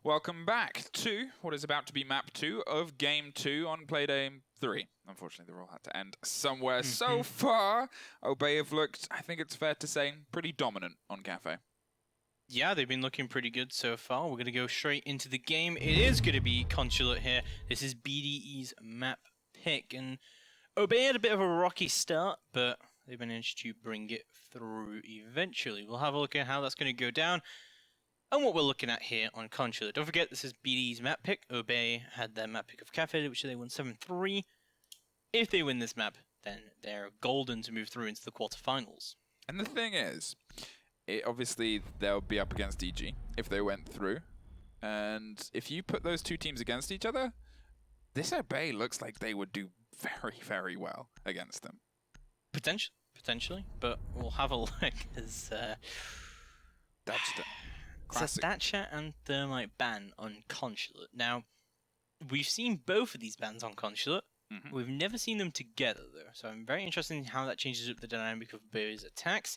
Welcome back to what is about to be map 2 of Game 2 on Playday 3. Unfortunately, the roll had to end somewhere. So far, OGA have looked, I think it's fair to say, pretty dominant on Cafe. Yeah, they've been looking pretty good so far. We're going to go straight into the game. It is going to be Consulate here. This is BDE's map pick. And OGA had a bit of a rocky start, but they managed to bring it through eventually. We'll have a look at how that's going to go down and what we're looking at here on Consulate. Don't forget, this is BDE's map pick. OGA had their map pick of Cafe, which they won 7-3. If they win this map, then they're golden to move through into the quarterfinals. And the thing is, obviously they'll be up against EG if they went through. And if you put those two teams against each other, this OGA looks like they would do very, very well against them. Potentially, but we'll have a look as That's the classic. Thatcher and Thermite ban on Consulate. Now, we've seen both of these bans on Consulate. We've never seen them together, though, so I'm very interested in how that changes up the dynamic of OGA's attacks.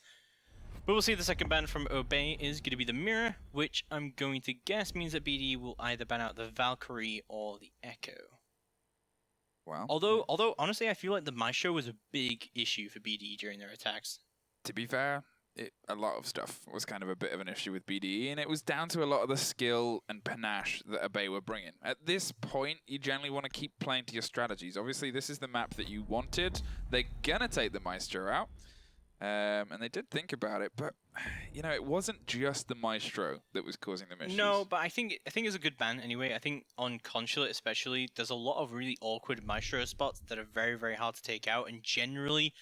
But we'll see the second ban from OGA is going to be the Mirror, which I'm going to guess means that BDE will either ban out the Valkyrie or the Echo. Wow. Although honestly, I feel like the Maestro was a big issue for BDE during their attacks. To be fair, a lot of stuff was kind of a bit of an issue with BDE, and it was down to a lot of the skill and panache that OGA were bringing. At this point, you generally want to keep playing to your strategies. Obviously, this is the map that you wanted. They're going to take the Maestro out, and they did think about it, but you know, it wasn't just the Maestro that was causing them issues. No, but I think it's a good ban anyway. I think on Consulate especially, there's a lot of really awkward Maestro spots that are very, very hard to take out, and generally,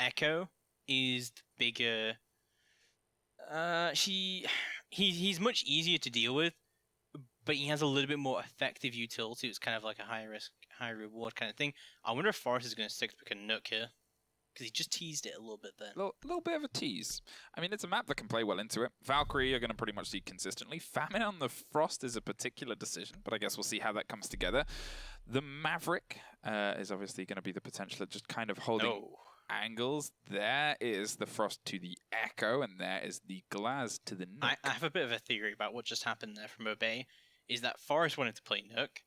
Echo is the bigger... he's much easier to deal with, but he has a little bit more effective utility. It's kind of like a high risk, high reward kind of thing. I wonder if Forrest is going to stick pick a Nook here, because he just teased it a little bit there. A little bit of a tease. I mean, it's a map that can play well into it. Valkyrie are going to pretty much see consistently. Famine on the Frost is a particular decision, but I guess we'll see how that comes together. The Maverick is obviously going to be the potential of just kind of holding... angles. There is the Frost to the Echo, and there is the Glaz to the Nook. I have a bit of a theory about what just happened there from OGA, is that Forrest wanted to play Nook,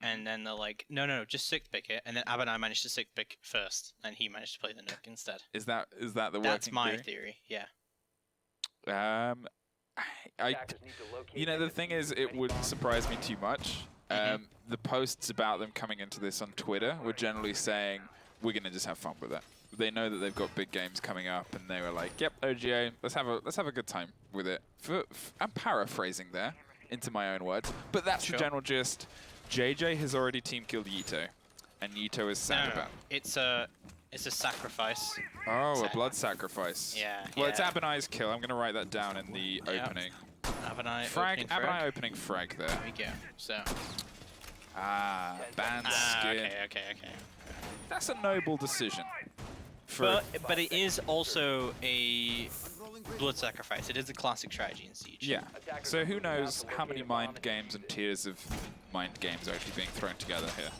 and then they're like, no, just sixth pick it, and then Abonai managed to sixth pick first, and he managed to play the Nook instead. Is that the working theory? That's my theory, yeah. You know, the thing is, it wouldn't surprise me too much. The posts about them coming into this on Twitter were generally saying, we're going to just have fun with it. They know that they've got big games coming up, and they were like, "Yep, OGA, let's have a good time with it." I'm paraphrasing there into my own words, but that's the general gist. JJ has already team killed Yito, and Yito is sad about it. It's a sacrifice. Oh, a blood sacrifice. Yeah. Well, it's Abonai's kill. I'm going to write that down in the opening. Abonai opening frag there. There we go. So. Banned skin. Okay. That's a noble decision. But it is also a blood sacrifice. It is a classic strategy in Siege. Yeah. So who knows how many mind games and tiers of mind games are actually being thrown together here.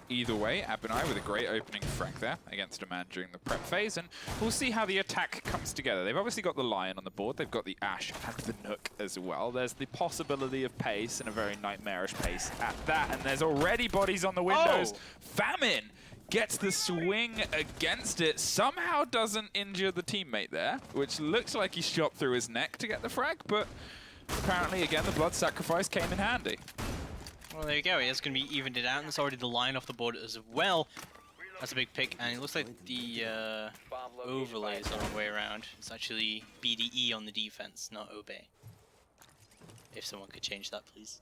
Either way, Abonai with a great opening frag there against a man during the prep phase, and we'll see how the attack comes together. They've obviously got the Lion on the board, they've got the Ashe and the Nook as well. There's the possibility of pace, and a very nightmarish pace at that, and there's already bodies on the windows. Oh. Famine gets the swing against it, somehow doesn't injure the teammate there, which looks like he shot through his neck to get the frag, but apparently, again, the blood sacrifice came in handy. Well, there you go. It's going to be evened it out, and there's already the Lion off the board as well. That's a big pick, and it looks like the overlay is the wrong way around. It's actually BDE on the defense, not OGA. If someone could change that, please.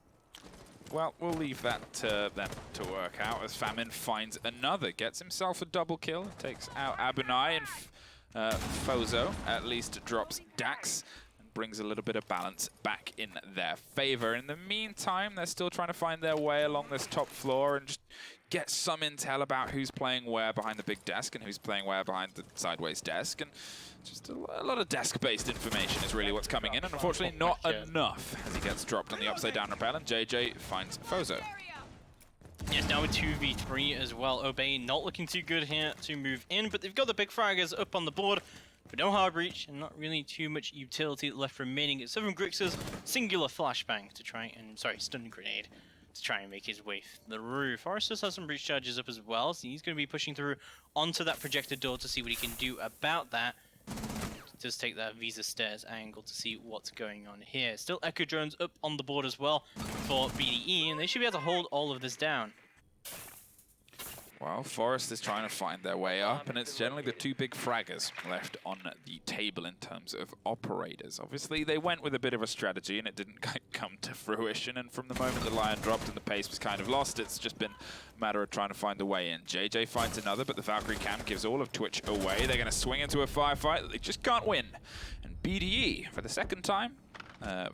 Well, we'll leave that to them to work out as Famine finds another, gets himself a double kill, takes out Abonai, and Fozo at least drops Dax, and brings a little bit of balance back in their favor. In the meantime, they're still trying to find their way along this top floor and just get some intel about who's playing where behind the big desk and who's playing where behind the sideways desk, and just a lot of desk-based information is really what's coming in, and unfortunately not enough as he gets dropped on the upside-down rappel, and JJ finds Fozo. Yes, now with 2v3 as well. OGA not looking too good here to move in, but they've got the big fraggers up on the board. but no hard breach and not really too much utility left remaining. It's from Grix's singular flashbang to try and, stun grenade to try and make his way through. Forrest does have some breach charges up as well, so he's going to be pushing through onto that projected door to see what he can do about that. Does take that Visa Stairs angle to see what's going on here. Still Echo Drones up on the board as well for BDE, and they should be able to hold all of this down. Well, Forest is trying to find their way up, and it's generally the two big fraggers left on the table in terms of operators. Obviously, they went with a bit of a strategy, and it didn't come to fruition, and from the moment the Lion dropped and the pace was kind of lost, it's just been a matter of trying to find the way in. JJ finds another, but the Valkyrie cam gives all of Twitch away. They're going to swing into a firefight that they just can't win. And BDE, for the second time,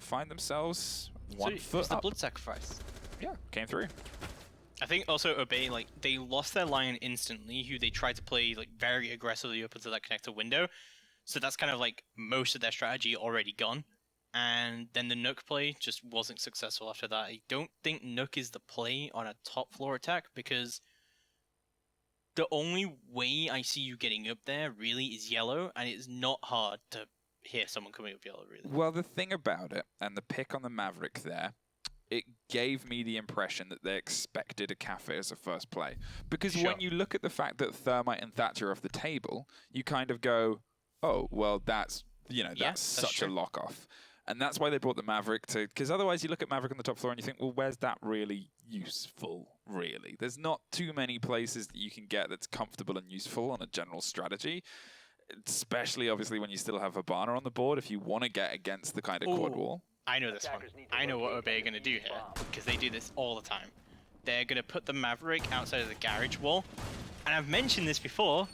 find themselves one foot it's the up. blood sacrifice. Yeah, came through. I think also Obey, like, they lost their Lion instantly, who they tried to play, like, very aggressively up into that connector window. So that's kind of, like, most of their strategy already gone. And then the Nook play just wasn't successful after that. I don't think Nook is the play on a top floor attack, because the only way I see you getting up there really is yellow, and it's not hard to hear someone coming up yellow, really. Well, the thing about it, and the pick on the Maverick there, it gave me the impression that they expected a cafe as a first play. Because when you look at the fact that Thermite and Thatcher are off the table, you kind of go, oh, well, that's, you know, that's such a lock-off. And that's why they brought the Maverick to... Because otherwise you look at Maverick on the top floor and you think, well, where's that really useful, really? There's not too many places that you can get that's comfortable and useful on a general strategy. Especially, obviously, when you still have a Hibana on the board, if you want to get against the kind of quad wall. I know this one. I know what Obey are going to do here, because they do this all the time. They're going to put the Maverick outside of the garage wall, and I've mentioned this before,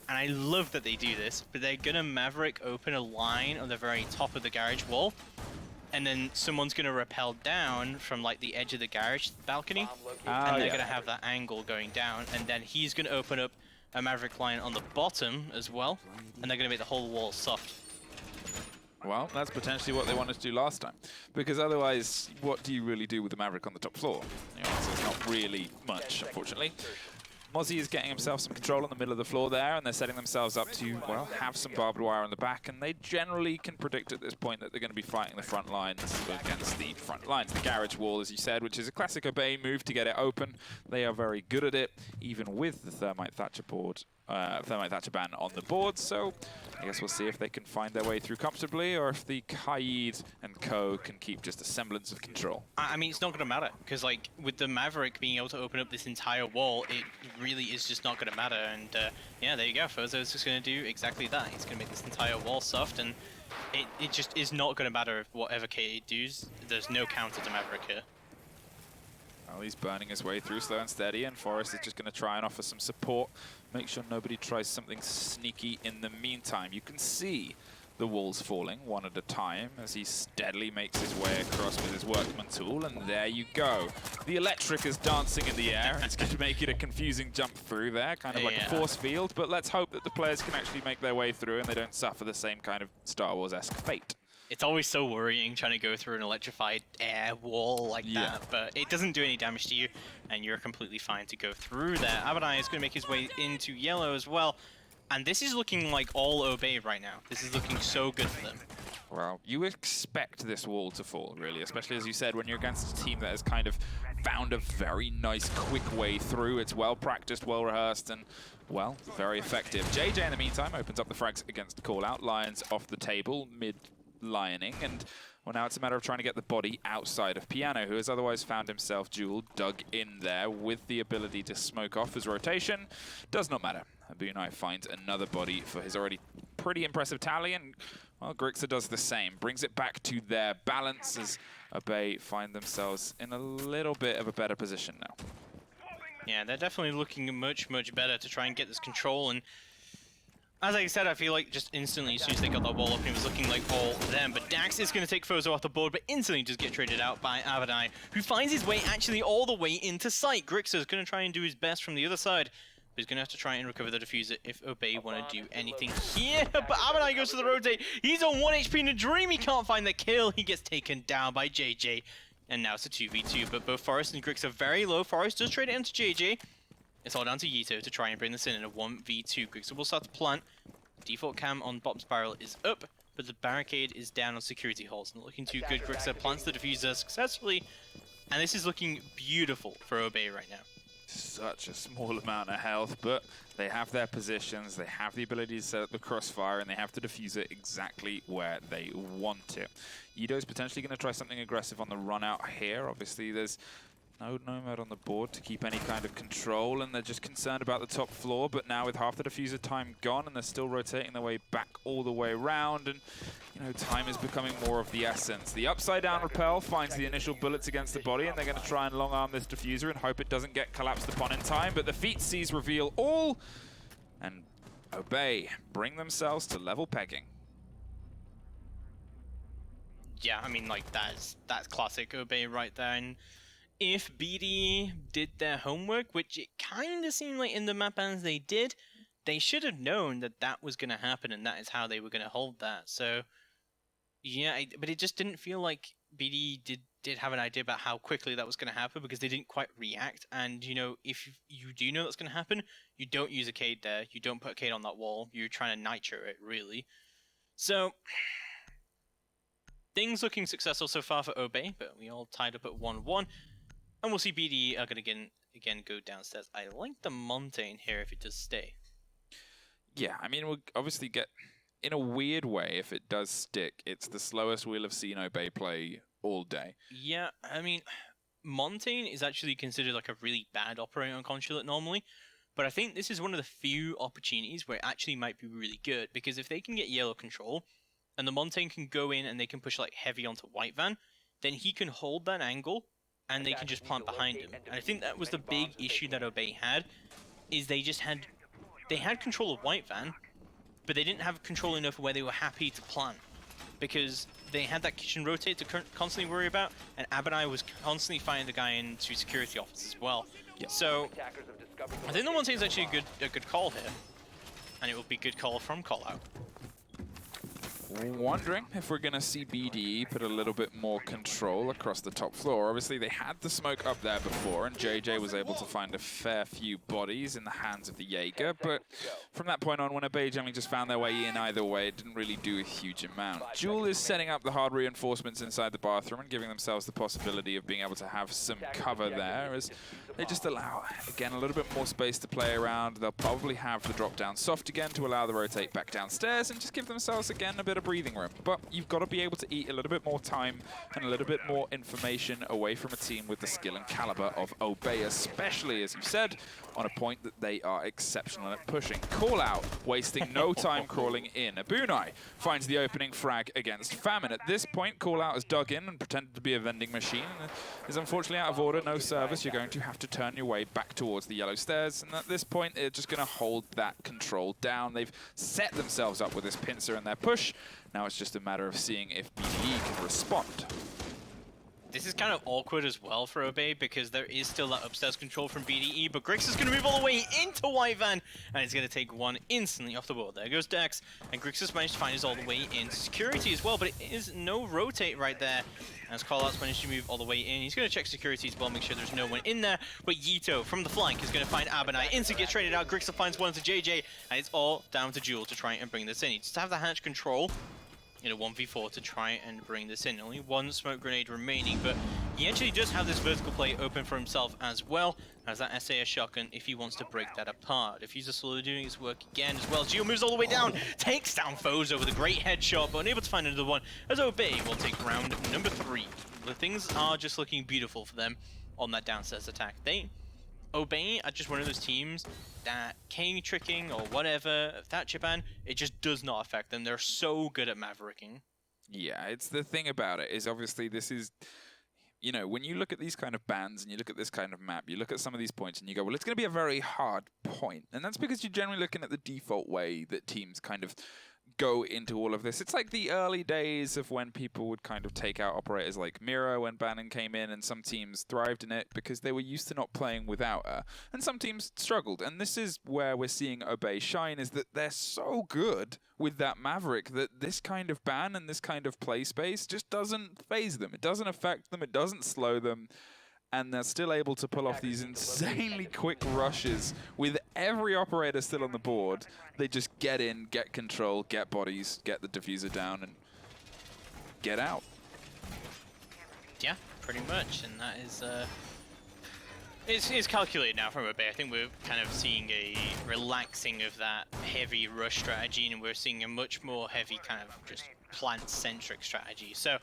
and I love that they do this, but they're going to Maverick open a line on the very top of the garage wall, and then someone's going to rappel down from like the edge of the garage balcony, and they're going to have that angle going down, and then he's going to open up a Maverick line on the bottom as well, and they're going to make the whole wall soft. Well, that's potentially what they wanted to do last time. Because otherwise, what do you really do with the Maverick on the top floor? You know, so it's not really much, unfortunately. Mozzie is getting himself some control on the middle of the floor there, and they're setting themselves up to, well, have some barbed wire on the back, and they generally can predict at this point that they're going to be fighting the front lines against the front lines. The garage wall, as you said, which is a classic Obey move to get it open. They are very good at it, even with the Thermite Thatcher board, Thermite Thatcher ban on the board, so I guess we'll see if they can find their way through comfortably, or if the Kaid and co can keep just a semblance of control. I mean, it's not going to matter, because like with the Maverick being able to open up this entire wall, it really is just not going to matter. And yeah, there you go. Fozo's just going to do exactly that. He's going to make this entire wall soft, and it just is not going to matter if whatever K8 does. There's no counter to Maverick here. Well, he's burning his way through slow and steady, and Forrest is just going to try and offer some support. Make sure nobody tries something sneaky in the meantime. You can see the walls falling one at a time as he steadily makes his way across with his workman tool, and there you go. The electric is dancing in the air. It's going to make it a confusing jump through there, kind of like a force field, but let's hope that the players can actually make their way through and they don't suffer the same kind of Star Wars-esque fate. It's always so worrying trying to go through an electrified air wall like that, but it doesn't do any damage to you, and you're completely fine to go through there. Abadai is going to make his way into yellow as well, and this is looking like all Obey right now. This is looking so good for them. Well, you expect this wall to fall, really, especially, as you said, when you're against a team that has kind of found a very nice, quick way through. It's well-practiced, well-rehearsed, and, well, very effective. JJ, in the meantime, opens up the frags against Call-Out. Lions off the table, mid-lioning, and, well, now it's a matter of trying to get the body outside of Piano, who has otherwise found himself dug in there with the ability to smoke off his rotation. Does not matter. Abunai finds another body for his already pretty impressive tally, and, well, Grixer does the same. Brings it back to their balance as Obey find themselves in a little bit of a better position now. Yeah, they're definitely looking much, much better to try and get this control, and as I said, I feel like just instantly, as soon as they got that wall open, it was looking like all them. But Dax is going to take Fozo off the board, but instantly just get traded out by Abadai, who finds his way actually all the way into sight. Grixer is going to try and do his best from the other side, but he's going to have to try and recover the diffuser if Obey want to do anything here. But Abadai goes to the rotate. He's on 1 HP in a dream. He can't find the kill. He gets taken down by JJ. And now it's a 2v2, but both Forrest and Grix are very low. Forrest does trade it into JJ. It's all down to Yito to try and bring this in a 1v2. Grixer will start to plant. Default cam on bottom spiral is up, but the barricade is down on security holes. Not looking too good. Grixer plants the diffuser successfully, and this is looking beautiful for Obey right now. Such a small amount of health, but they have their positions, they have the ability to set up the crossfire, and they have to defuse it exactly where they want it. Yido's potentially going to try something aggressive on the run out here. Obviously, there's no Nomad on the board to keep any kind of control, and they're just concerned about the top floor. But now with half the diffuser time gone, and they're still rotating their way back all the way around, and you know, time is becoming more of the essence. The upside down rappel finds the initial bullets against the body, and they're going to try and long arm this diffuser and hope it doesn't get collapsed upon in time. But the feat sees reveal all, and Obey bring themselves to level pegging. Yeah, I mean, like, that's classic Obey right there. And if BD did their homework, which it kind of seemed like in the map bans they did, they should have known that that was going to happen, and that is how they were going to hold that. So, yeah, but it just didn't feel like BD did have an idea about how quickly that was going to happen, because they didn't quite react. And, you know, if you do know that's going to happen, you don't use a Cade there. You don't put a Cade on that wall. You're trying to nitro it, really. So, things looking successful so far for Obey, but we all tied up at 1-1. And we'll see BD are going to again go downstairs. I like the Montaigne here if it does stay. Yeah, I mean, we'll obviously get, in a weird way, if it does stick, it's the slowest we'll have seen Obey play all day. Yeah, I mean, Montaigne is actually considered like a really bad operator on Consulate normally, but I think this is one of the few opportunities where it actually might be really good, because if they can get yellow control, and the Montaigne can go in and they can push like heavy onto White Van, then he can hold that angle, and they can just plant behind him. And I think that was the big issue that Obey had, is they had control of White Van, but they didn't have control enough where they were happy to plant, because they had that kitchen rotate to constantly worry about, and Abadai was constantly fighting the guy into security office as well. Yep. So I think the one thing is actually a good call here, and it will be a good call from Callout. Wondering if we're going to see BDE put a little bit more control across the top floor. Obviously, they had the smoke up there before, and JJ was able to find a fair few bodies in the hands of the Jaeger, but from that point on, when Obey generally just found their way in either way, it didn't really do a huge amount. Jewel is setting up the hard reinforcements inside the bathroom and giving themselves the possibility of being able to have some cover there, as they just allow, again, a little bit more space to play around. They'll probably have the drop down soft again to allow the rotate back downstairs and just give themselves, again, a bit of breathing room. But you've got to be able to eat a little bit more time and a little bit more information away from a team with the skill and caliber of Obey, especially, as you said, on a point that they are exceptional at pushing. Call out, wasting no time crawling in. Abunai finds the opening frag against Famine. At this point, Call out has dug in and pretended to be a vending machine, and is unfortunately out of order, no service. You're going to have to turn your way back towards the yellow stairs, and at this point, they're just going to hold that control down. They've set themselves up with this pincer in their push. Now it's just a matter of seeing if BDE can respond. This is kind of awkward as well for Obey, because there is still that upstairs control from BDE, but Grix is going to move all the way into White Van, and he's going to take one instantly off the board. There goes Dex, and Grix has managed to find his all the way into security as well, but it is no rotate right there, as Callout's managed to move all the way in. He's going to check security as well, make sure there's no one in there, but Yito from the flank is going to find Abonai. Instant gets traded out, Grix finds one to JJ, and it's all down to Jewel to try and bring this in. He just have the hatch control in a 1v4 to try and bring this in. Only one smoke grenade remaining, but he actually does have this vertical plate open for himself as well as that SAS shotgun if he wants to break that apart. If he's slowly doing his work again as well. Geo moves all the way down, takes down Fozo with a great headshot, but unable to find another one, as Obey will take round number 3. The things are just looking beautiful for them on that downstairs attack. Obey are just one of those teams that King tricking or whatever, Thatcher ban, it just does not affect them. They're so good at mavericking. Yeah, it's the thing about it is obviously this is, you know, when you look at these kind of bans and you look at this kind of map, you look at some of these points and you go, well, it's going to be a very hard point. And that's because you're generally looking at the default way that teams kind of go into all of this. It's like the early days of when people would kind of take out operators like Mira when Bannon came in, and some teams thrived in it because they were used to not playing without her, and some teams struggled. And this is where we're seeing Obey shine, is that they're so good with that Maverick that this kind of ban and this kind of play space just doesn't phase them. It doesn't affect them. It doesn't slow them. and they're still able to pull off these insanely quick rushes with every operator still on the board. They just get in, get control, get bodies, get the diffuser down, and get out. Yeah, pretty much, and that is it's calculated now from OGA. I think we're kind of seeing a relaxing of that heavy rush strategy, and we're seeing a much more heavy kind of just plant-centric strategy. So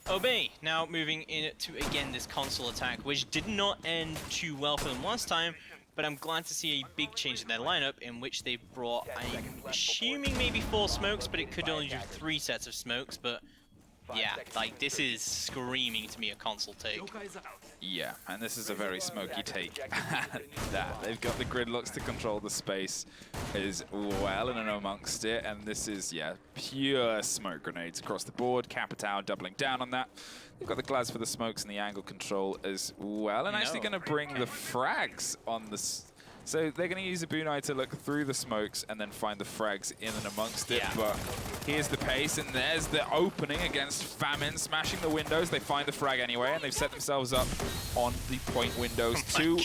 OGA now moving into, again, this console attack, which did not end too well for them last time, but I'm glad to see a big change in their lineup in which they brought, I'm assuming maybe 4 smokes, but it could only do 3 sets of smokes, but yeah, like, this is screaming to me a console take. Yeah, and this is a very smoky take. That they've got the gridlocks to control the space as well and amongst it, and this is, yeah, pure smoke grenades across the board. Capitao doubling down on that. They've got the glass for the smokes and the angle control as well, and actually going to bring the frags on the... So they're going to use a Bunai to look through the smokes and then find the frags in and amongst it. But here's the pace, and there's the opening against Famine, smashing the windows. They find the frag anyway, and they've set themselves up on the point windows to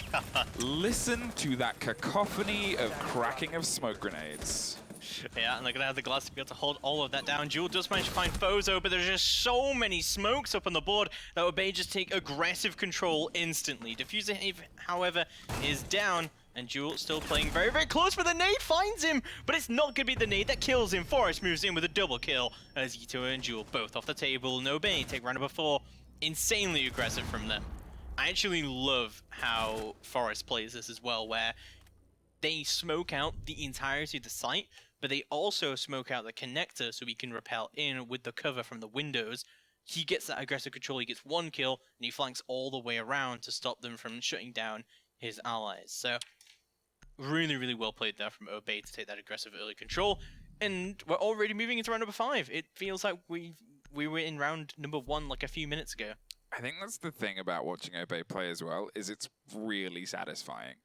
listen to that cacophony of cracking of smoke grenades. Yeah, and they're going to have the glass to be able to hold all of that down. Jewel does manage to find Fozo, but there's just so many smokes up on the board that OGA just take aggressive control instantly. Diffuser, however, is down. And Jewel still playing very, very close, but the nade finds him! But it's not going to be the nade that kills him. Forest moves in with a double kill as Ito and Jewel both off the table. No Bane take round number 4. Insanely aggressive from them. I actually love how Forest plays this as well, where they smoke out the entirety of the site, but they also smoke out the connector so he can rappel in with the cover from the windows. He gets that aggressive control, he gets 1 kill, and he flanks all the way around to stop them from shutting down his allies. So really, really well played there from OGA to take that aggressive early control. And we're already moving into round number 5. It feels like we were in round number 1 like a few minutes ago. I think that's the thing about watching OGA play as well, is it's really satisfying.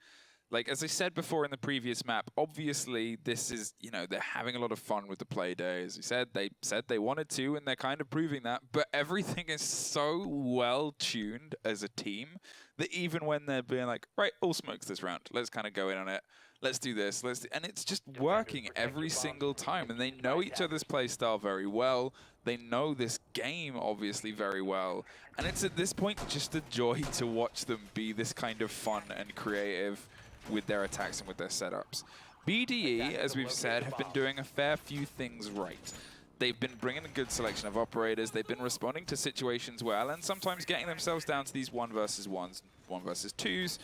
Like, as I said before in the previous map, obviously this is, you know, they're having a lot of fun with the play day. As you said they wanted to, and they're kind of proving that. But everything is so well tuned as a team that even when they're being like, right, all smokes this round, let's kind of go in on it, let's do this, and it's just working every single time. And they know each other's play style very well. They know this game, obviously, very well. And it's at this point just a joy to watch them be this kind of fun and creative with their attacks and with their setups. BDE, as we've said, have been doing a fair few things right. They've been bringing a good selection of operators, they've been responding to situations well, and sometimes getting themselves down to these 1 versus 1s, 1 versus 2s.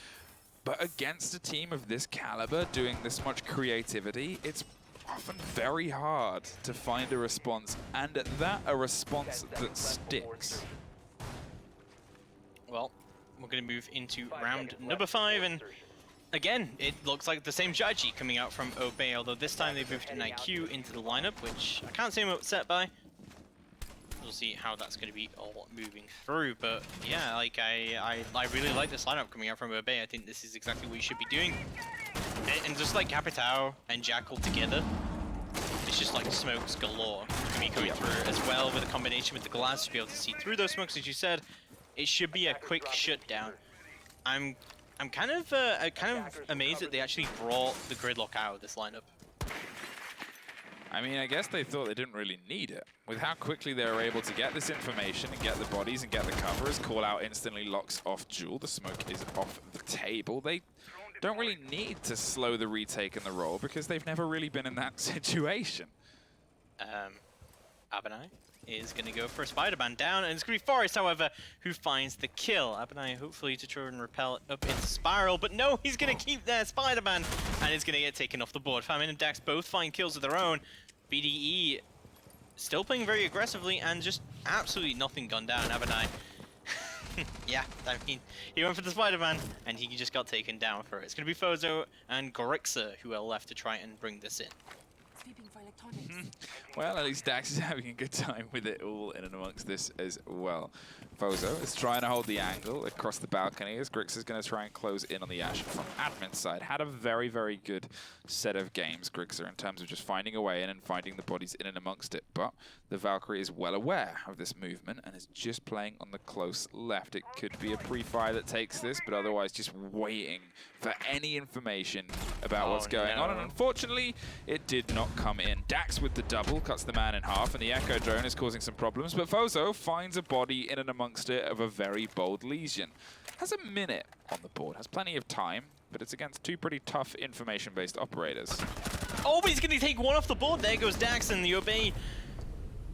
But against a team of this caliber, doing this much creativity, it's often very hard to find a response, and at that, a response that sticks. Well, we're going to move into round number 5, and again, it looks like the same strategy coming out from OGA, although this time they've moved an IQ into the lineup, which I can't say I'm upset by. We'll see how that's going to be all moving through, but yeah, like I really like this lineup coming out from OGA. I think this is exactly what you should be doing. And just like Capitao and Jackal together, it's just like smokes galore coming through as well, with a combination with the glass to be able to see through those smokes, as you said. It should be a quick shutdown. I'm kind of amazed that they actually brought the gridlock out of this lineup. I mean, I guess they thought they didn't really need it. With how quickly they were able to get this information and get the bodies and get the covers, call out instantly locks off Jewel, the smoke is off the table. They don't really need to slow the retake and the roll because they've never really been in that situation. Abanai is going to go for a Spider-Man down, and it's going to be Forest, however, who finds the kill. Abanai hopefully to try and repel up into Spiral, but no, he's going to keep their Spider-Man, and it's going to get taken off the board. Famine and Dax both find kills of their own. BDE still playing very aggressively, and just absolutely nothing gone down. Abanai, yeah, I mean, he went for the Spider-Man, and he just got taken down for it. It's going to be Fozo and Gorixa who are left to try and bring this in. Well, at least Dax is having a good time with it all in and amongst this as well. Fozo is trying to hold the angle across the balcony as Grix is going to try and close in on the Ashe from admin's side. Had a very, very good set of games, Grixer, in terms of just finding a way in and finding the bodies in and amongst it. But the Valkyrie is well aware of this movement and is just playing on the close left. It could be a pre-fire that takes this, but otherwise just waiting for any information about what's going on. And unfortunately, it did not come in. Dax with the double cuts the man in half, and the Echo drone is causing some problems. But Fozo finds a body in and amongst it of a very bold Lesion. Has a minute on the board, has plenty of time, but it's against two pretty tough information-based operators. Oh, but he's going to take one off the board. There goes Dax, and the Obey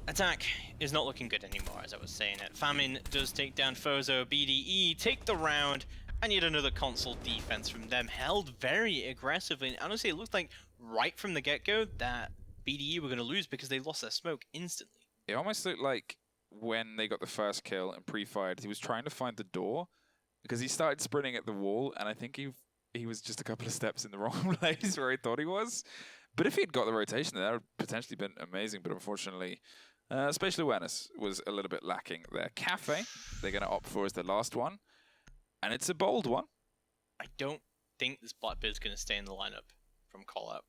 attack is not looking good anymore, as I was saying it. Famine does take down Fozo. BDE take the round, and yet another console defense from them. Held very aggressively, and honestly, it looked like right from the get-go that BDE were going to lose because they lost their smoke instantly. It almost looked like when they got the first kill and pre-fired, he was trying to find the door because he started sprinting at the wall, and I think he was just a couple of steps in the wrong place where he thought he was. But if he'd got the rotation there, that would potentially been amazing, but unfortunately, spatial awareness was a little bit lacking there. Cafe, they're going to opt for as the last one, and it's a bold one. I don't think this Blackbeard's going to stay in the lineup from call-out.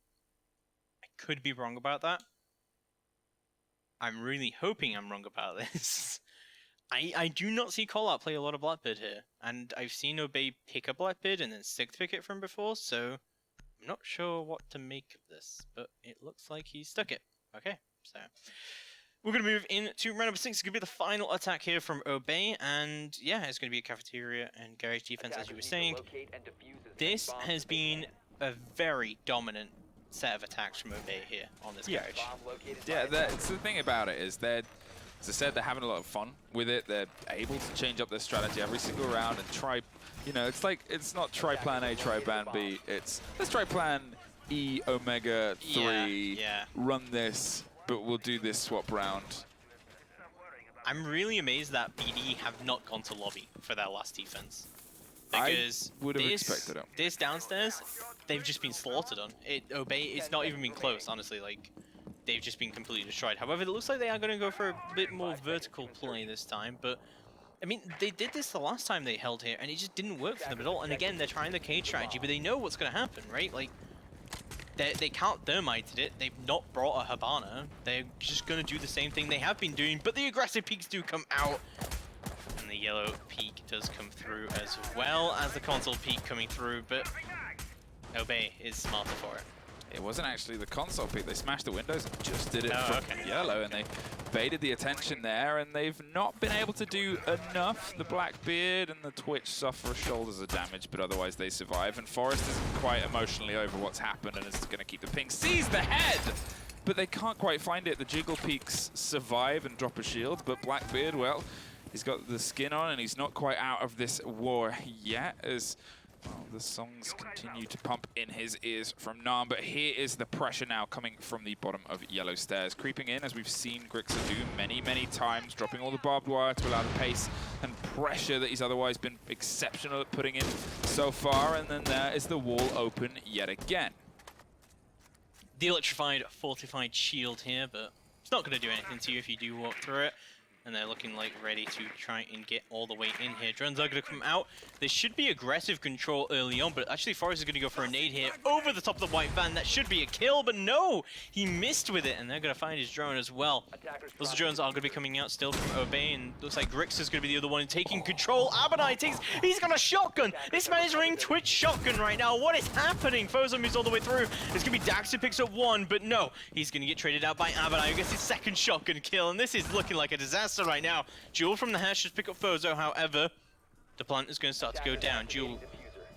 I could be wrong about that. I'm really hoping I'm wrong about this. I do not see call-out play a lot of Blackbeard here, and I've seen Obey pick a Blackbeard and then stick pick it from before, so I'm not sure what to make of this, but it looks like he stuck it. Okay, so we're going to move into round number 6. It's going to be the final attack here from Obey, and yeah, it's going to be a cafeteria and garage defense, as you were saying. This has been a very dominant set of attacks from Obey here on this garage. Yeah, it's the thing about it is that, as I said, they're having a lot of fun with it. They're able to change up their strategy every single round and try, you know, it's like, it's not try plan A, try plan B. It's, let's try plan E, Omega 3, run this, but we'll do this swap round. I'm really amazed that BD have not gone to lobby for their last defense. Because I would have expected it. This downstairs, they've just been slaughtered on. Obey, it's not even been close, honestly. Like, they've just been completely destroyed. However, it looks like they are going to go for a bit more vertical play this time. But, I mean, they did this the last time they held here, and it just didn't work for them at all. And again, they're trying the cage strategy, but they know what's going to happen, right? Like, they can't thermite it. They've not brought a Habana. They're just going to do the same thing they have been doing. But the aggressive peaks do come out. And the yellow peak does come through as well as the console peak coming through. But Obey is smarter for it. It wasn't actually the console peak. They smashed the windows and just did it from yellow, and they baited the attention there, and they've not been able to do enough. The Blackbeard and the Twitch suffer shoulders of damage, but otherwise they survive. And Forrest is quite emotionally over what's happened and is going to keep the ping. Sees the head! But they can't quite find it. The Jiggle Peaks survive and drop a shield, but Blackbeard, well, he's got the skin on, and he's not quite out of this war yet, as well, the songs continue to pump in his ears from Nam, but here is the pressure now coming from the bottom of yellow stairs. Creeping in, as we've seen Grixer do many, many times, dropping all the barbed wire to allow the pace and pressure that he's otherwise been exceptional at putting in so far, and then there is the wall open yet again. The electrified, fortified shield here, but it's not going to do anything to you if you do walk through it. And they're looking like ready to try and get all the way in here. Drones are going to come out. There should be aggressive control early on, but actually Forrest is going to go for a nade here over the top of the white van. That should be a kill, but no! He missed with it, and they're going to find his drone as well. Those drones are going to be coming out still from Obey, and looks like Grix is going to be the other one taking control. Abonai takes... He's got a shotgun! This man is running Twitch shotgun right now. What is happening? Fozo moves all the way through. It's going to be Dax who picks up one, but no. He's going to get traded out by Abonai, who gets his second shotgun kill, and this is looking like a disaster right now. Jewel from the Hash just pick up Fozo, however, the plant is going to start to go down. Jewel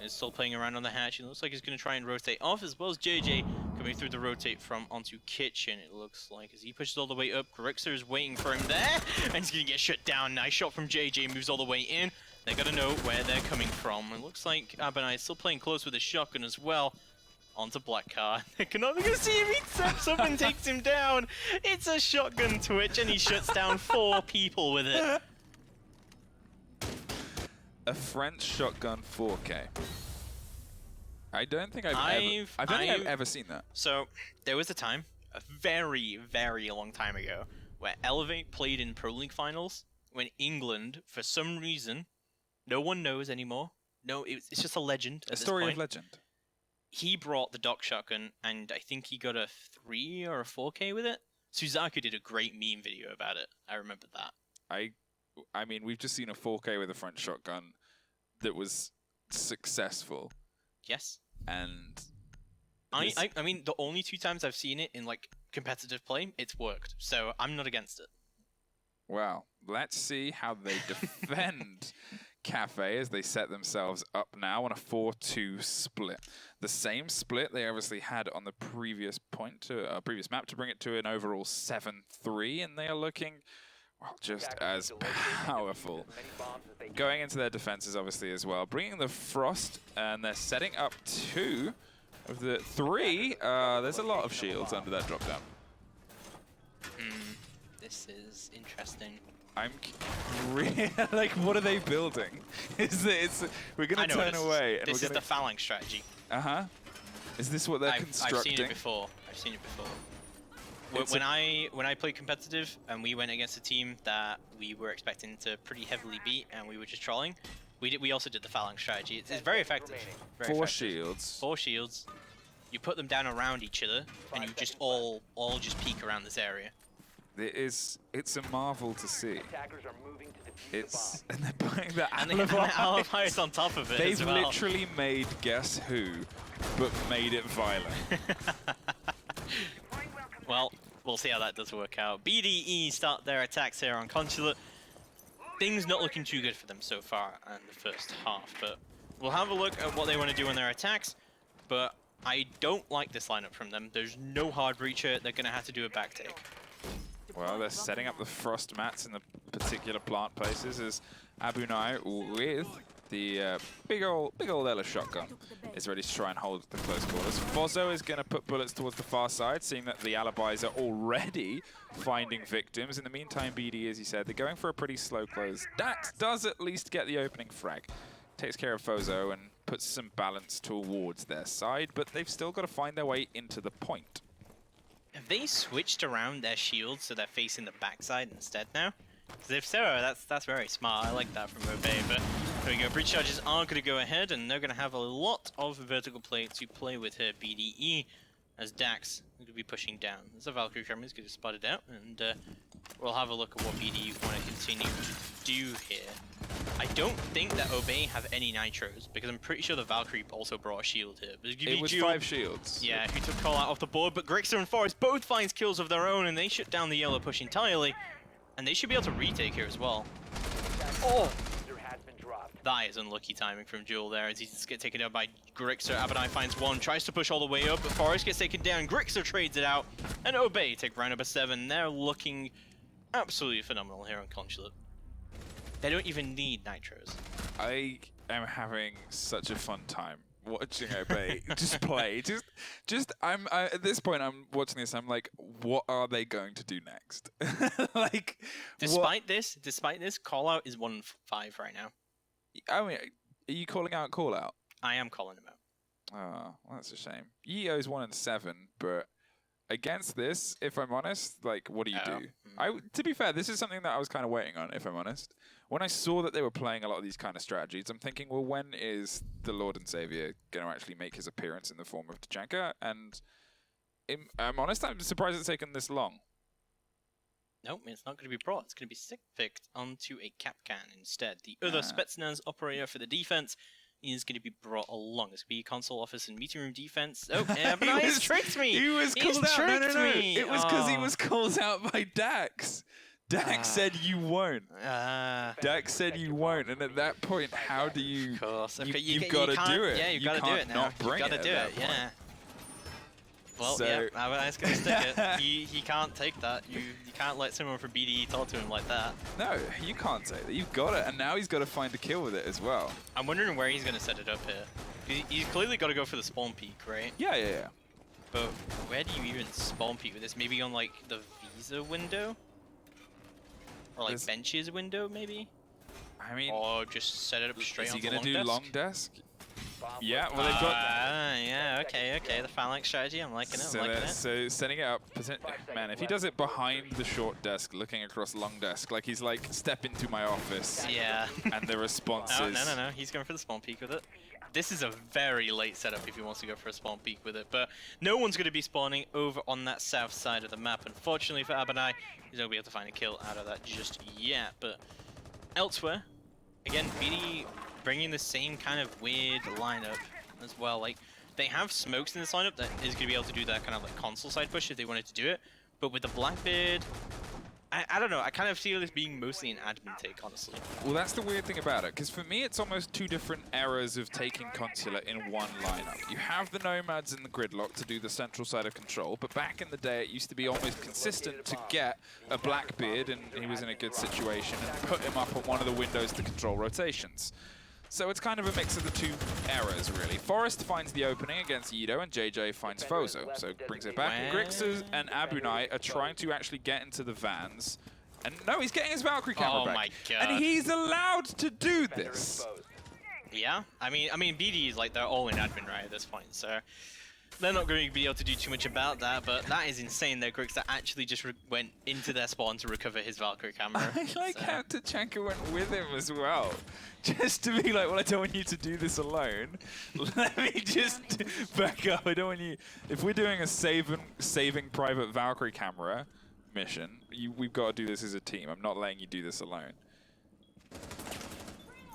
is still playing around on the Hatch. It looks like he's going to try and rotate off, as well as JJ coming through the rotate from onto Kitchen, it looks like, as he pushes all the way up. Grixer is waiting for him there, and he's going to get shut down. Nice shot from JJ, moves all the way in. They got to know where they're coming from. It looks like Abonai is still playing close with his shotgun as well. Onto Black Car. They're not going to see him. He steps up and takes him down. It's a shotgun Twitch, and he shuts down 4 people with it. A French shotgun 4K. I don't think I've ever seen that. So there was a time a very, very long time ago where Elevate played in Pro League finals when England, for some reason, no one knows anymore. No, it's just a legend at A this story point. of legend. He brought the Doc Shotgun, and I think he got a 3 or a 4K with it. Suzaku did a great meme video about it. I remember that. I mean, we've just seen a 4K with a front shotgun that was successful. Yes. And I mean, the only 2 times I've seen it in like competitive play, it's worked. So I'm not against it. Well, let's see how they defend Cafe as they set themselves up now on a 4-2 split. The same split they obviously had on the previous previous map to bring it to an overall 7-3, and they are looking, well, just as powerful. Going into their defenses, obviously, as well. Bringing the Frost, and they're setting up 2 of the 3. There's a lot of shields under that drop down. This is interesting. I'm really like, what are they building? We're gonna turn away. This is the phalanx strategy. Is this what they're constructing? I've seen it before. I've seen it before. When I played competitive and we went against a team that we were expecting to pretty heavily beat and we were just trolling, we also did the phalanx strategy. It's very effective. Very 4 effective. shields. 4 shields. You put them down around each other, and you just all just peek around this area. It's a marvel to see. And they're putting the Alibis on top of it. They've as well. literally made Guess Who, but made it violent. Well, we'll see how that does work out. BDE start their attacks here on Consulate. Things not looking too good for them so far in the first half, but we'll have a look at what they want to do in their attacks. But I don't like this lineup from them. There's no hard breacher. They're going to have to do a back take. Well, they're setting up the frost mats in the particular plant places as Abunai with the big old Ella shotgun is ready to try and hold the close quarters. Fozzo is going to put bullets towards the far side, seeing that the alibis are already finding victims. In the meantime, BD, as he said, they're going for a pretty slow close. Dax does at least get the opening frag. Takes care of Fozzo and puts some balance towards their side, but they've still got to find their way into the point. Have they switched around their shields so they're facing the backside instead now? Because if so, that's very smart. I like that from Obey. But there we go. Breach charges are going to go ahead, and they're going to have a lot of vertical play to play with here. BDE as Dax going to be pushing down. There's a Valkyrie camera is going to spot it out, and we'll have a look at what BDE want to continue to do here. I don't think that Obey have any nitros, because I'm pretty sure the Valkyrie also brought a shield here. But it was 5 shields. Yeah, who took call out off the board, but Grixer and Forest both finds kills of their own, and they shut down the yellow push entirely. And they should be able to retake here as well. Oh! That is unlucky timing from Jewel there as he gets taken down by Grixer. Abadai finds one, tries to push all the way up, but Forest gets taken down. Grixer trades it out, and Obey take round number 7. They're looking absolutely phenomenal here on Consulate. They don't even need nitros. I am having such a fun time watching Obey just play. At this point, I'm watching this. I'm like, what are they going to do next? Like, despite this, call out is 1-5 right now. I mean, are you calling out call out? I am calling him out. Oh, well, that's a shame. Yeo's 1-7, but against this, if I'm honest, like, what do you do? To be fair, this is something that I was kind of waiting on, if I'm honest. When I saw that they were playing a lot of these kind of strategies, I'm thinking, well, when is the Lord and Savior going to actually make his appearance in the form of Tachanka? And I'm honest, I'm surprised it's taken this long. Nope, it's not going to be brought. It's going to be picked onto a Capcan instead. The other Spetsnaz operator for the defense is going to be brought along. It's going to be console office and meeting room defense. Oh, yeah, but he's tricked me. He was called out. No. It was because he was called out by Dax. Dax said you won't. Dax said you won't, and at that point, how do you? Of course, you've got to do it. Yeah, you've got to do it now. You've got to do it. Yeah. Well, yeah, Abadai's going to stick it. He can't take that. You can't let someone from BDE talk to him like that. No, you can't take that. You've got it, and now he's got to find a kill with it as well. I'm wondering where he's going to set it up here. He's clearly got to go for the spawn peak, right? Yeah. But where do you even spawn peak with this? Maybe on, like, the Visa window? Or, like, benches window, maybe? I mean... Or just set it up straight on the long desk? Is he going to do long desk? Yeah, well, they've got... yeah, okay. The phalanx strategy, I'm liking it, So setting it up, man, if he does it behind the short desk, looking across long desk, like he's like, step into my office. Yeah. And the response is... No. He's going for the spawn peek with it. This is a very late setup if he wants to go for a spawn peek with it, but no one's going to be spawning over on that south side of the map. Unfortunately for ABNI, he's not going to be able to find a kill out of that just yet, but elsewhere, again, BD bringing the same kind of weird lineup as well. Like, they have smokes in this lineup that is going to be able to do that kind of like console side push if they wanted to do it, but with the Blackbeard, I don't know, I kind of feel this being mostly an admin take, honestly. Well, that's the weird thing about it, because for me it's almost two different eras of taking Consular in one lineup. You have the Nomads in the Gridlock to do the central side of control, but back in the day it used to be almost consistent to get a Blackbeard, and he was in a good situation, and put him up on one of the windows to control rotations. So it's kind of a mix of the two eras, really. Forest finds the opening against Yido, and JJ finds Fozo, so brings it back. Grixis and Abunai are trying to actually get into the vans. And no, he's getting his Valkyrie camera back. My God. And he's allowed to do this. Yeah, I mean, BD is like, they're all in admin right at this point, so they're not going to be able to do too much about that, but that is insane that Grixis actually just went into their spawn to recover his Valkyrie camera. I like how Tachanka went with him as well. Just to be like, well, I don't want you to do this alone. Let me just back up. I don't want you... If we're doing a saving private Valkyrie camera mission, we've got to do this as a team. I'm not letting you do this alone.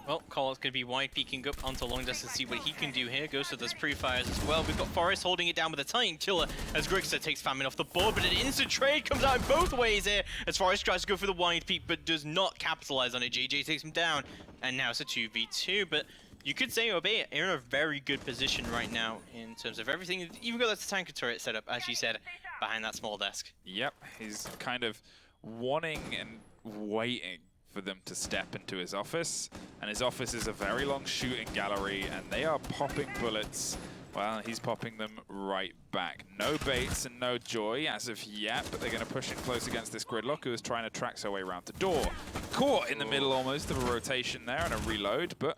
Well, Cole's going to be wide peeking up onto long distance to see what he can do here. Goes to those pre-fires as well. We've got Forest holding it down with a Titan Killer as Grixis takes Famine off the board, but an instant trade comes out in both ways here as Forest tries to go for the wide peek but does not capitalize on it. JJ takes him down, and now it's a 2v2, but you could say Obey are in a very good position right now in terms of everything. Even got that tanker turret set up, as you said, behind that small desk. Yep, he's kind of wanting and waiting for them to step into his office, and his office is a very long shooting gallery, and they are popping bullets. Well, he's popping them right back. No baits and no joy as of yet, but they're going to push in close against this Gridlock, who is trying to track her way around the door. Caught in the middle almost of a rotation there and a reload, but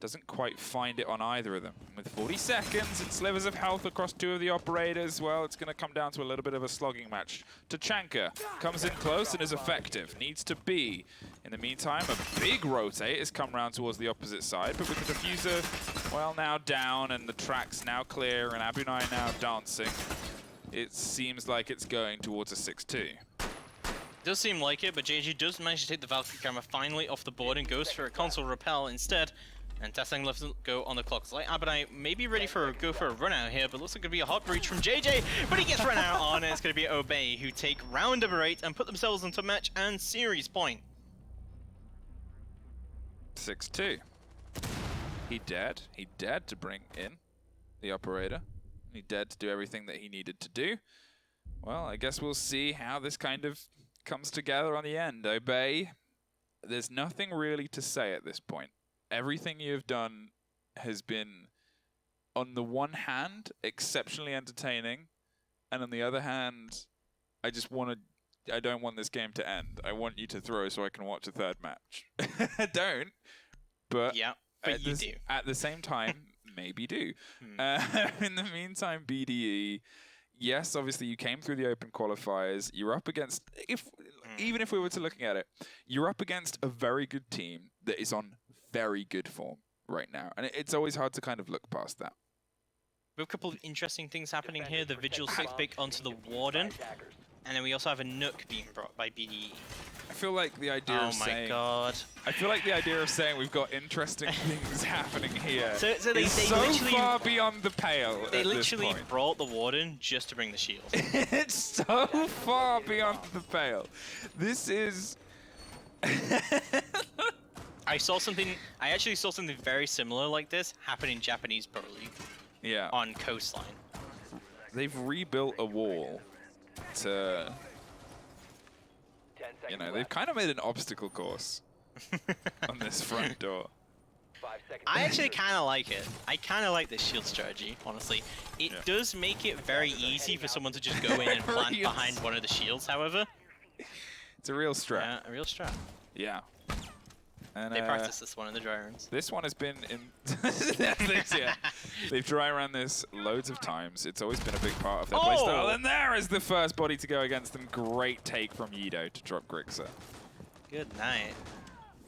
doesn't quite find it on either of them. With 40 seconds and slivers of health across two of the operators, well, it's going to come down to a little bit of a slogging match. Tachanka comes in close and is effective. Needs to be. In the meantime, a big rotate has come round towards the opposite side, but with the diffuser, well, now down and the track's now clear and Abunai now dancing, it seems like it's going towards a 6-2. Does seem like it, but JJ does manage to take the Valkyrie camera finally off the board and goes for a console repel instead. And Tessang lets it go on the clock. It's like Abunai may be ready for go for a run out here, but looks like it's going to be a hot breach from JJ, but he gets run out on, and it's going to be Obey who take round number 8 and put themselves into match and series point. 6-2. He dared to bring in the operator. He dared to do everything that he needed to do. Well, I guess we'll see how this kind of comes together on the end. Obey, there's nothing really to say at this point. Everything you've done has been, on the one hand, exceptionally entertaining, and on the other hand, I don't want this game to end. I want you to throw so I can watch a third match. I don't, but, yeah, but you do. At the same time, maybe do. In the meantime, BDE, yes, obviously you came through the open qualifiers. You're up against, even if we were to looking at it, you're up against a very good team that is on very good form right now, and it's always hard to kind of look past that. We have a couple of interesting things happening here. The Vigil 6 pick onto the Warden, and then we also have a Nook being brought by BDE. I feel like the idea of saying... Oh my God. I feel like the idea of saying we've got interesting things happening here so they is so far beyond the pale. They literally brought the Warden just to bring the shield. It's so far beyond the pale. This is... I actually saw something very similar like this happen in Japanese Pro League. Yeah. On Coastline. They've rebuilt a wall to... You know, they've kind of made an obstacle course on this front door. I actually kind of like it. I kind of like this shield strategy, honestly. It does make it very easy for someone to just go in and plant behind one of the shields, however. It's a real strat. Yeah, a real strat. Yeah. And, They practiced this one in the dry runs. This one has been in... yeah. They've dry run this loads of times. It's always been a big part of their playstyle. And there is the first body to go against them. Great take from Yido to drop Grixer. Good night.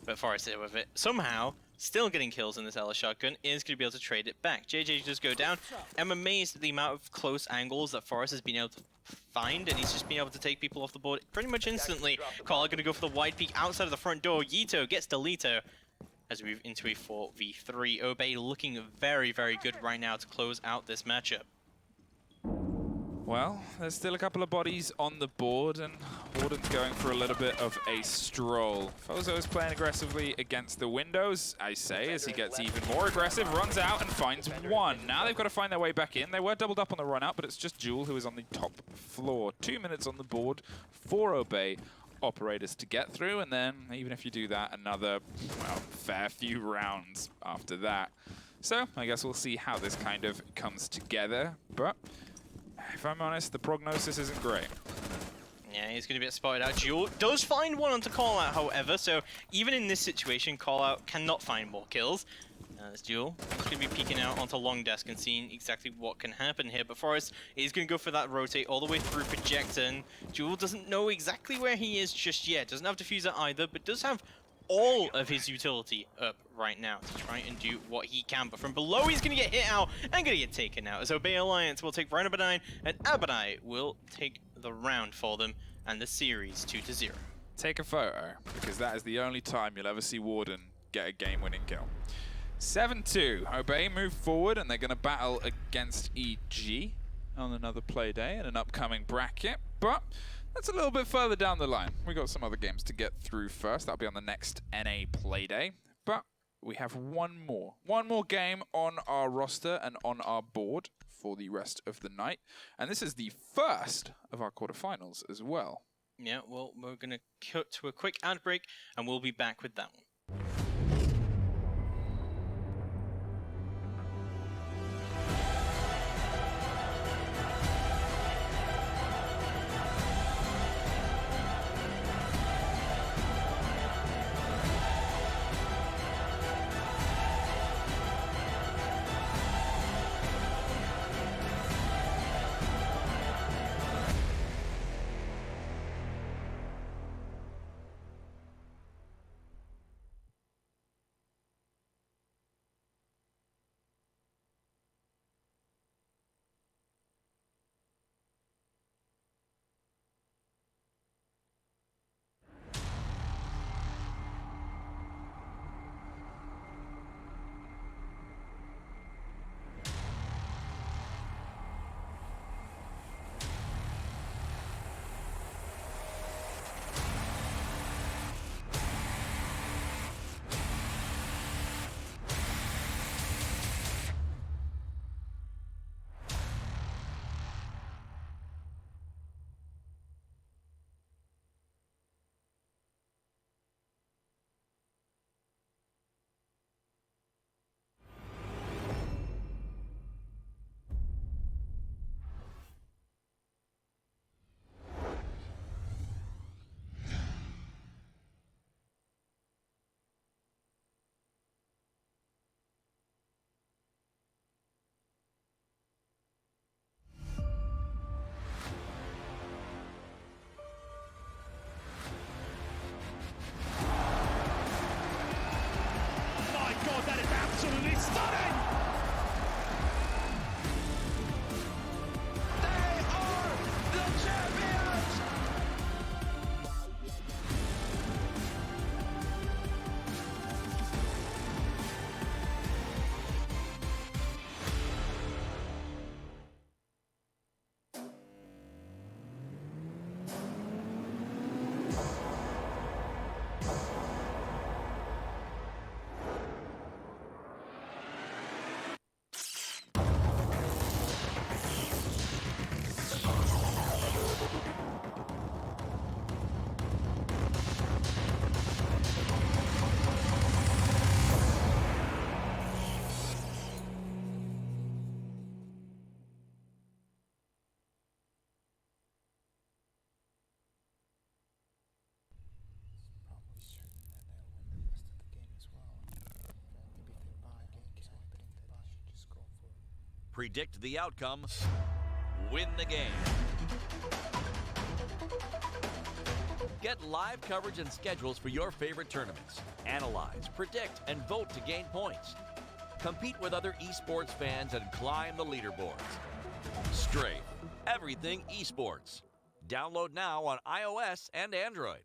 But Forrest here with it. Somehow, still getting kills in this Ella shotgun, is going to be able to trade it back. JJ does go down. I'm amazed at the amount of close angles that Forrest has been able to find, and he's just been able to take people off the board pretty much instantly. Carl going to go for the wide peek outside of the front door. Yito gets Delito as we move into a 4v3. Obey looking very, very good right now to close out this matchup. Well, there's still a couple of bodies on the board, and Warden's going for a little bit of a stroll. Fozo is playing aggressively against the windows, I say, as he gets even more aggressive, runs out and finds one. Now they've got to find their way back in. They were doubled up on the run out, but it's just Jewel who is on the top floor. 2 minutes on the board for Obey operators to get through, and then even if you do that, another, well, fair few rounds after that. So I guess we'll see how this kind of comes together, but if I'm honest, the prognosis isn't great. Yeah, he's going to get spotted out. Jewel does find one onto Call Out, however, so even in this situation, Call Out cannot find more kills. As Jewel is going to be peeking out onto Long Desk and seeing exactly what can happen here. But Forrest is going to go for that rotate all the way through Projector, and Jewel doesn't know exactly where he is just yet. Doesn't have Diffuser either, but does have all of his utility up right now to try and do what he can. But from below, he's going to get hit out and going to get taken out. As Obey Alliance will take round number 9, and Abadai will take the round for them and the series 2-0. Take a photo, because that is the only time you'll ever see Warden get a game-winning kill. 7-2. Obey move forward, and they're going to battle against EG on another play day in an upcoming bracket. But that's a little bit further down the line. We got some other games to get through first. That'll be on the next NA Playday. But we have one more game on our roster and on our board for the rest of the night. And this is the first of our quarterfinals as well. Yeah, well, we're going to cut to a quick ad break, and we'll be back with that one. predict the outcome, win the game. Get live coverage and schedules for your favorite tournaments. Analyze, predict, and vote to gain points. Compete with other esports fans and climb the leaderboards. Strafe, everything esports. Download now on iOS and Android.